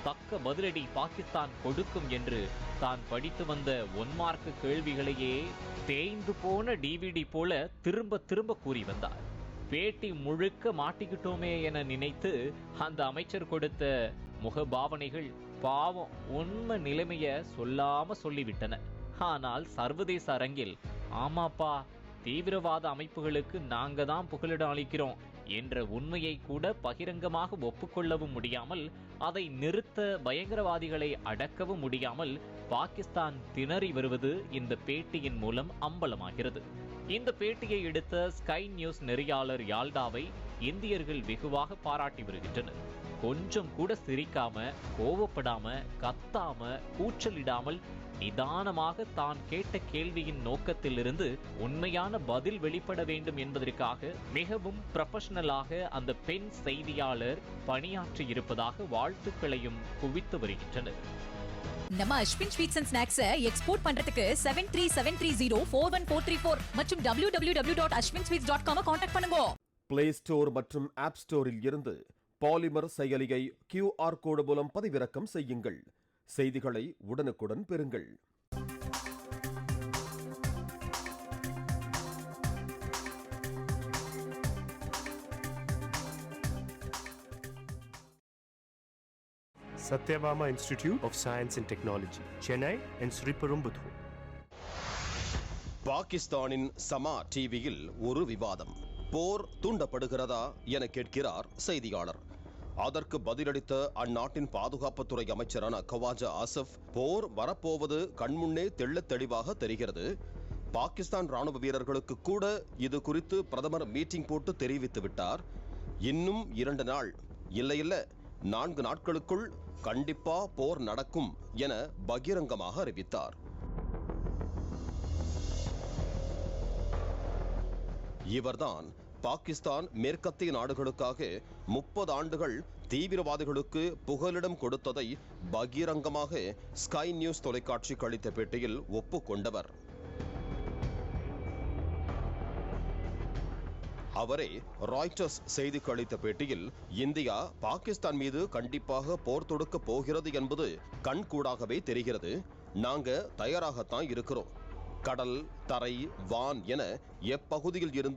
தக்க பதிலடி பாகிஸ்தான் கொடுக்கும் என்று தான் படித்து வந்த ஒன்மார்க்கு கேள்விகளையே தேய்ந்து போன டிவிடி போல திரும்ப திரும்ப கூறி வந்தார். பேட்டி முழுக்க மாட்டிக்கிட்டோமே என நினைத்து அந்த அமைச்சர் கொடுத்த முகபாவனைகள் பாவம் உண்மை நிலைமைய சொல்லாம சொல்லிவிட்டன. ஆனால் சர்வதேச அரங்கில் ஆமாப்பா தீவிரவாத அமைப்புகளுக்கு நாங்க தான் புகலிடம் அளிக்கிறோம் என்ற உண்மையை கூட பகிரங்கமாக ஒப்புக்கொள்ளவும் முடியாமல், அதை நிறுத்த பயங்கரவாதிகளை அடக்கவும் முடியாமல் பாகிஸ்தான் திணறி வருவது இந்த பேட்டியின் மூலம் அம்பலமாகிறது. இந்த பேட்டியை எடுத்த ஸ்கை நியூஸ் நெறியாளர் யால்டாவை இந்தியர்கள் வெகுவாக பாராட்டி வருகின்றனர். கொஞ்சம் கூட சிரிக்காம, கோவப்படாம, கத்தாம, கூச்சலிடாமல் நிதானமாக தான் கேட்ட கேள்வியின் நோக்கத்திலிருந்து உண்மையான பதில் வெளிப்பட வேண்டும் என்பதற்காக மிகவும் ப்ரொஃபஷனலாக அந்த பெண் செய்தியாளர் பணியாற்றி இருப்பதாக வாழ்த்துக்களையும் குவித்து வருகின்றனர். நம்ம Ashwin sweets and snacks export பண்றதுக்கு 7373041434 மற்றும் www.ashwinsweets.com கான்டாக்ட் பண்ணுங்க. பிளே ஸ்டோர் மற்றும் ஆப் ஸ்டோரில் இருந்து பாலிமர் செயலியை QR கோடு மூலம் பதிவிறக்கம் செய்யுங்கள். செய்திகளை உடனுக்குடன் பெறுங்கள். Satyabama Institute of Science and Technology, Chennai and Sriperumbudur. பாகிஸ்தானின் சமா டிவியில் ஒரு விவாதம். போர் தூண்டப்படுகிறதா என கேட்கிறார் செய்தியாளர். அதற்கு பதிலளித்த அந்நாட்டின் பாதுகாப்புத்துறை அமைச்சரான கவாஜா ஆசப், போர் வரப்போவது கண்முன்னே தெள்ளத் தெளிவாக தெரிகிறது. பாகிஸ்தான் ராணுவ வீரர்களுக்கு கூட இது குறித்து பிரதமர் மீட்டிங் போட்டு தெரிவித்து விட்டார். இன்னும் 2 நாள் இல்ல 4 நாட்களுக்குள் கண்டிப்பா போர் நடக்கும் என பகிரங்கமாக அறிவித்தார். இவர்தான் பாகிஸ்தான் மேற்கத்திய நாடுகளுக்காக 30 ஆண்டுகள் தீவிரவாதிகளுக்கு புகலிடம் கொடுத்ததை பகிரங்கமாக ஸ்கை நியூஸ் தொலைக்காட்சிக்கு அளித்த பேட்டியில் ஒப்புக்கொண்டவர். அவரே ராய்ட்டர்ஸ் செய்திக்கு அளித்த பேட்டியில், இந்தியா பாகிஸ்தான் மீது கண்டிப்பாக போர் தொடுக்க போகிறது என்பது கண்கூடாகவே தெரிகிறது. நாங்க தயாராகத்தான் இருக்கிறோம். கடல், தரை, வான் என எப்பகுதியில் இருந்து